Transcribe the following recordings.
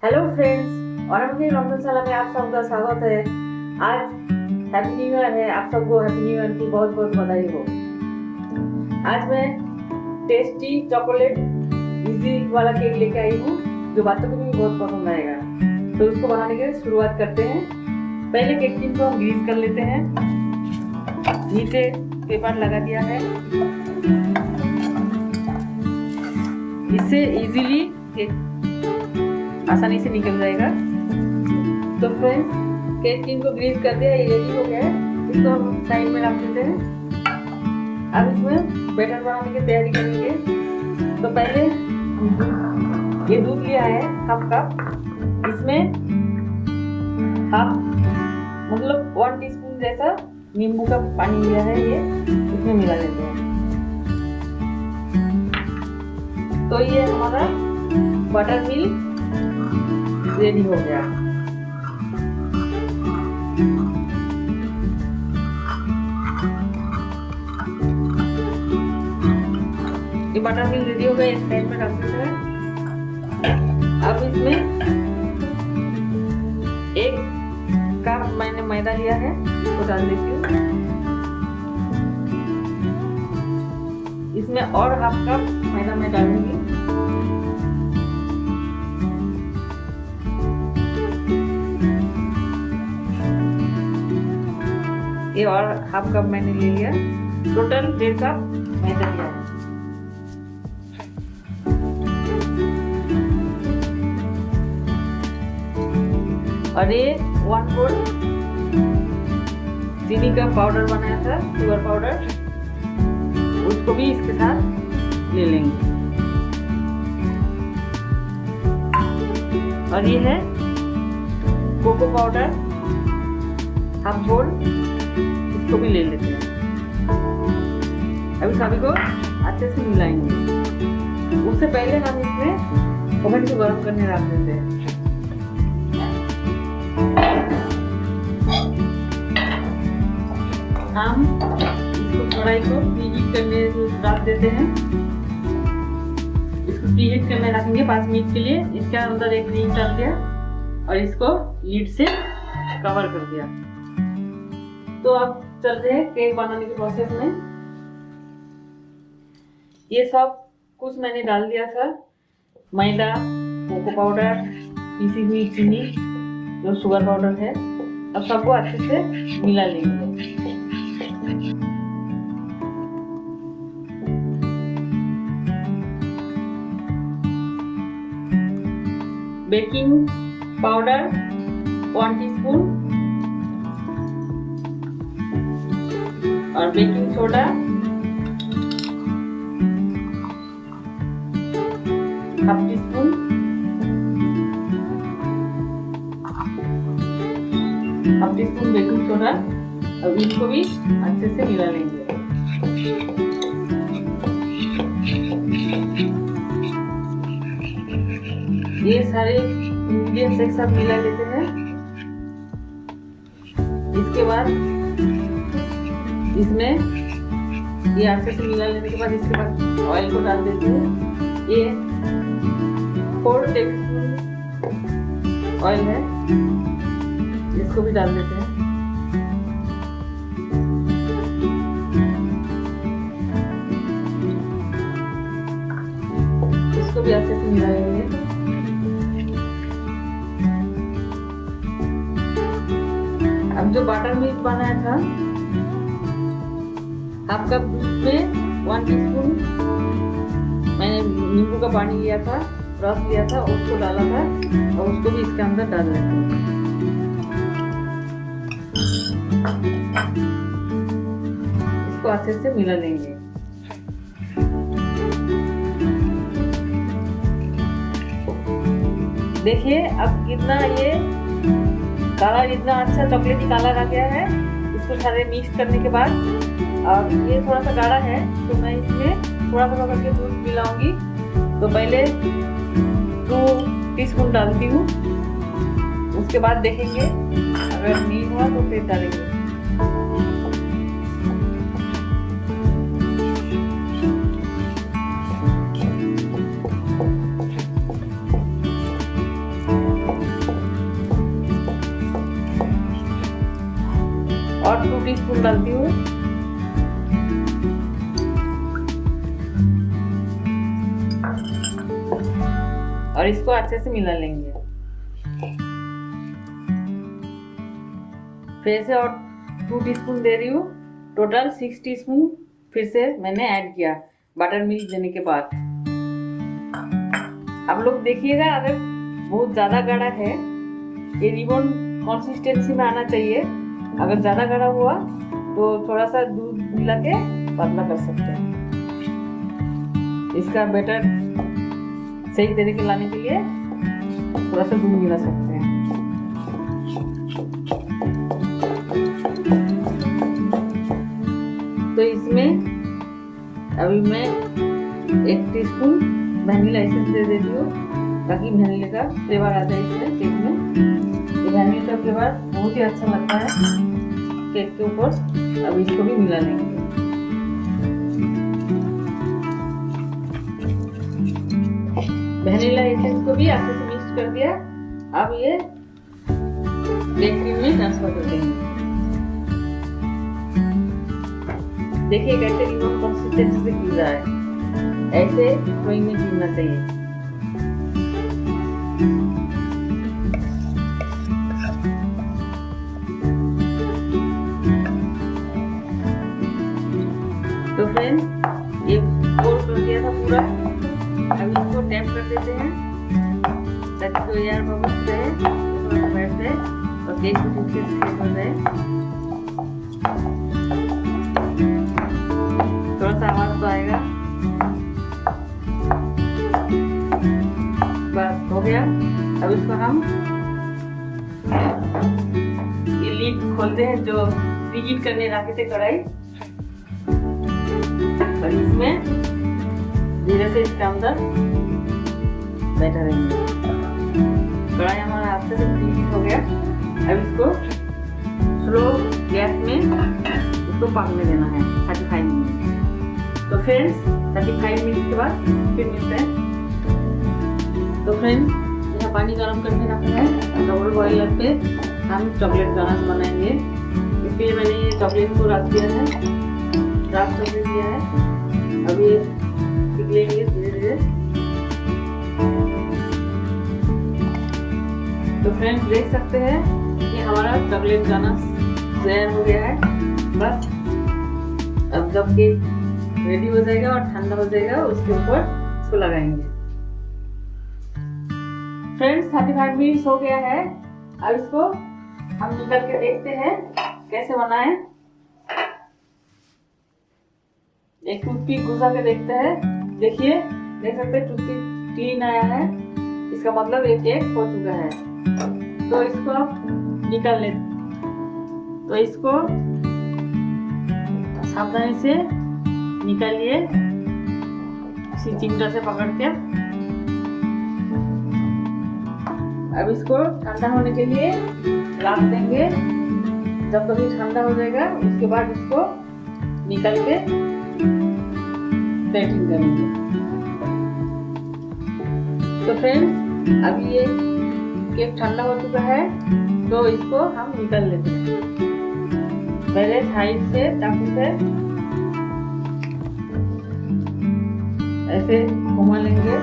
Hello friends, और आपके रमजान साल में आप सबका स्वागत है। आज हैप्पी न्यू ईयर है। आप सबको हैप्पी न्यू ईयर की बहुत बहुत बधाई हो। आज मैं टेस्टी चॉकलेट इजी वाला केक लेके आई हूँ जो बच्चों को भी बहुत पसंद आएगा। तो उसको बनाने के लिए शुरुआत करते हैं। पहले केक टिन को हम ग्रीस कर लेते हैं। नीचे पेपर लगा दिया है, इससे इजीली केक आसानी से निकल जाएगा। तो फ्रेंड्स, केक टिन को ग्रीस कर दिया, ये रेडी हो गया है। इसको हम साइड में रख देते हैं। अब इसमें बैटर बनाने की तैयारी करेंगे। तो पहले ये दूध लिया है हाफ कप, इसमें हाफ मतलब 1 टीस्पून जैसा नींबू का पानी लिया है, ये इसमें मिला देते हैं। तो ये हमारा बटर मिल्क रेडी हो गया। ये बटर मिल्क रेडी हो गया, एक साइड में रख देते हैं। अब इसमें 1 कप मैंने मैदा लिया है, उसको डाल देती हूँ। इसमें और हाफ कप मैदा मैं डालूंगी। ये और हाफ कप मैंने ले लिया, टोटल 1.5 कप मैदा लिया है। और ये 1/4 चीनी का पाउडर बनाया था, शुगर पाउडर, उसको भी इसके साथ ले लेंगे। और ये है कोको पाउडर, हाफ बोल, इसको भी ले लेते हैं। अभी सभी को अच्छे से मिलाएंगे। उससे पहले हम इसमें ओवन को गर्म करने रख देते हैं। हम इसको कढ़ाई को प्रीहीट करने रख देते हैं। इसको प्रीहीट करने रखेंगे 5 मिनट के लिए। इसके अंदर एक क्रीम डाल दिया और इसको लीड से कवर कर दिया। तो अब चलते हैं केक बनाने के प्रोसेस में। ये सब कुछ मैंने डाल दिया था, मैदा, कोको पाउडर, पीसी हुई चीनी, जो शुगर पाउडर है। अब सबको अच्छे से मिला लेंगे। बेकिंग पाउडर 1 टीस्पून और baking soda half teaspoon, baking soda. अब इसको भी अच्छे से मिला लेंगे। ये सारे इंग्रेडिएंट्स एक साथ मिला लेते हैं। इसके बाद इसमें ये अच्छे से मिला लेने के बाद इसके बाद ऑयल को डाल देते हैं। ये 4 टेबलस्पून ऑयल है, इसको भी डाल देते हैं। इसको भी अच्छे से मिला लेंगे। अब जो बटर मिल्क बनाया था, हाफ कप में 1 टीस्पून मैंने नींबू का पानी लिया था, रस लिया था, उसको डाला था और उसको भी इसके अंदर डाल देते हैं। इसको अच्छे से मिला लेंगे। देखिए अब कितना ये कलर, इतना अच्छा चॉकलेटी कलर आ गया है। इसको सारे मिक्स करने के बाद, और ये थोड़ा सा गाढ़ा है तो मैं इसमें थोड़ा थोड़ा करके दूध मिलाऊंगी। तो पहले 2 टीस्पून डालती हूँ, उसके बाद देखेंगे अगर नहीं हुआ तो फिर डालेंगे। टीस्पून डालती हूँ। और इसको अच्छे से मिला लेंगे। फिर से और 2 टीस्पून दे रही हूँ। टोटल 6 टीस्पून फिर से मैंने ऐड किया बटर मिल्क देने के बाद। आप लोग देखिएगा, अगर बहुत ज़्यादा गाढ़ा है, ये रिबन कंसिस्टेंसी में आना चाहिए। अगर ज़्यादा गाढ़ा हुआ तो थोड़ा सा दूध मिला के पतला कर सकते हैं। इसका बैटर सही तरीके लाने के लिए थोड़ा सा दूध मिला सकते हैं। तो इसमें अभी मैं 1 टीस्पून वैनिला एसेंस दे देती हूँ, ताकि वैनिला का फ्लेवर आ जाए इसमें केक में। ये वैनिला का फ्लेवर बहुत ही अच्छा लगता है केक के ऊपर। अब इसको भी मिला लेंगे। वैनिला एसेंस को भी अच्छे से मिक्स कर दिया। अब ये केक क्रीम में ट्रांसफर कर देंगे। देखिए कैसे रिबन कंसिस्टेंसी से गिर रहा है, ऐसे ड्राइंग में गिरना चाहिए। तो फ्रेंड्स, ये फोल्ड कर दिया था पूरा। अब इसको टैप कर देते हैं ताकि तो एयर बबल्स रहे, थोड़ा सा बैठ जाए और केक को ठीक से सेट हो जाए। थोड़ा सा आवाज तो आएगा। बस हो गया। अब इसको हम ये लीड खोलते हैं जो प्रीहीट करने रखे थे कढ़ाई, और इसमें धीरे से इसके अंदर बैठा रहेंगे। कढ़ाई हमारा अच्छे से प्रीहीट हो गया। अब इसको स्लो गैस में इसको पकने देना है 35 मिनट। तो फ्रेंड्स, 35 मिनट के बाद फिर मिलते हैं। तो फ्रेंड्स, यहाँ पानी गर्म करके रखना है डबल बॉयलर पे। हम चॉकलेट गनाश बनाएंगे। इसके लिए मैंने ये चॉकलेट को रख दिया है, डार्क चॉकलेट दिया है। अब ये पिघलेंगे धीरे धीरे। तो फ्रेंड्स, देख सकते हैं कि हमारा चॉकलेट गनाश तैयार हो गया है। बस अब जब केक रेडी हो जाएगा और ठंडा हो जाएगा, उसके ऊपर इसको लगाएंगे। फ्रेंड्स, 35 मिनट हो गया है। अब इसको हम निकल के देखते हैं कैसे बना है। एक टूथपिक घुसा के देखते हैं। देखिए, देख सकते हैं टूथपिक क्लीन आया है। इसका मतलब ये केक हो चुका है। तो इसको आप निकाल लें। तो इसको सावधानी से निकालिए, इसी चिमटा से पकड़ के। अब इसको ठंडा होने के लिए रख देंगे। जब कभी ठंडा हो जाएगा, उसके बाद इसको निकाल के प्लेटिंग करेंगे। तो फ्रेंड्स, अभी ये केक ठंडा हो चुका है, तो इसको हम निकाल लेते हैं। पहले साइड से चाकू से ऐसे घुमा लेंगे।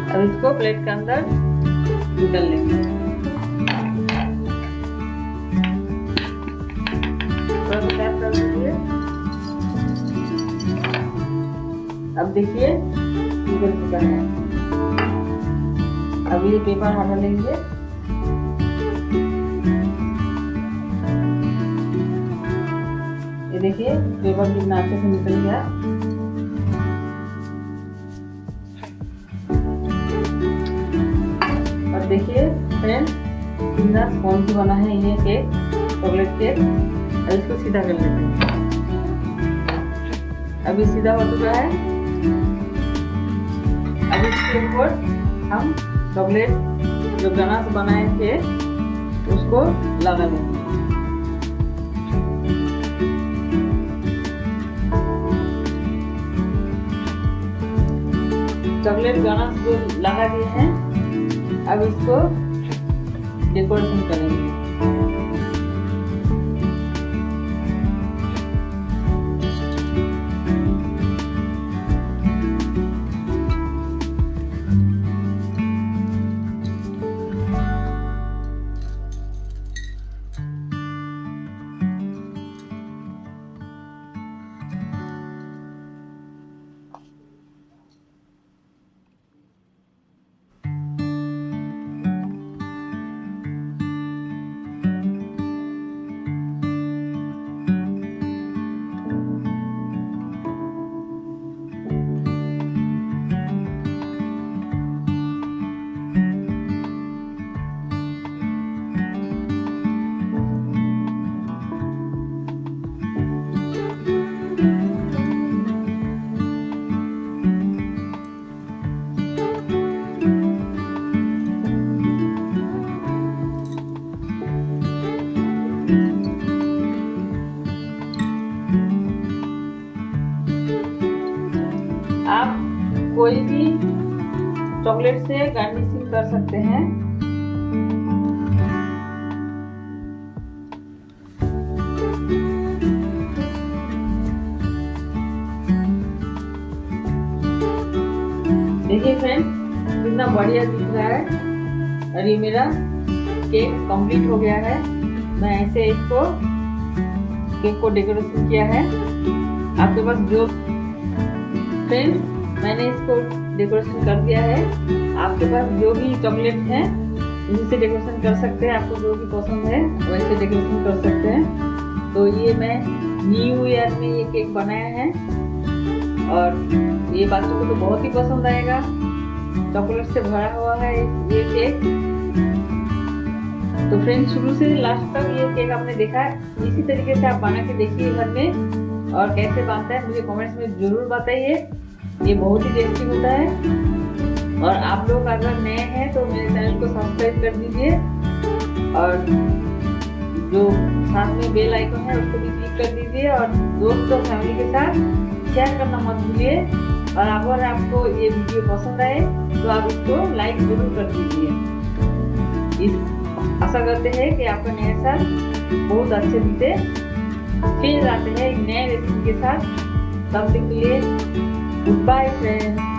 अब इसको प्लेट के अंदर निकाल लेंगे। टैप कर दीजिए। अब देखिए निकल चुका है। अब ये पेपर हटा लेंगे। ये देखिए पेपर कितना अच्छे से निकल गया। और देखिए फ्रेंड्स, कितना स्पॉन्जी बना है ये केक, चॉकलेट केक। अब इसको सीधा कर लेते हैं। अभी सीधा हो चुका है। अब इसके ऊपर हम चॉकलेट जो गनाश बनाए थे उसको लगा देंगे। चॉकलेट गनाश जो लगा दिए हैं, अब इसको डेकोरेशन करेंगे। आप कोई भी चॉकलेट से गार्निशिंग कर सकते हैं। देखिए फ्रेंड्स, कितना बढ़िया दिख रहा है और ये मेरा केक कंप्लीट हो गया है। मैं ऐसे इसको केक को डेकोरेशन किया है। आपके पास जो फ्रेंड्स, मैंने इसको डेकोरेशन कर दिया है। आपके पास जो भी चॉकलेट है उसी से डेकोरेशन कर सकते हैं। आपको जो भी पसंद है वैसे डेकोरेशन कर सकते हैं। तो ये मैं न्यू ईयर में ये केक बनाया है और ये बच्चों को तो बहुत ही पसंद आएगा। चॉकलेट से भरा हुआ है ये केक। तो फ्रेंड्स, शुरू से लास्ट तक ये केक आपने देखा है। इसी तरीके से आप बना के देखिए घर में, और कैसे बनता है मुझे कमेंट्स में जरूर बताइए। ये बहुत ही टेस्टी होता है। और आप लोग अगर नए हैं तो मेरे चैनल को सब्सक्राइब कर दीजिए और जो साथ में बेल आइकन है उसको भी क्लिक कर दीजिए और दोस्तों फैमिली के साथ शेयर करना मत भूलिए। और अगर आपको ये वीडियो पसंद आए तो आप इसको लाइक जरूर कर दीजिए। आशा करते हैं कि आपका नया साल बहुत अच्छे बीते। फिर आते हैं एक नए रेसिपी के साथ। तब तक के लिए गुड बाय फ्रेंड्स।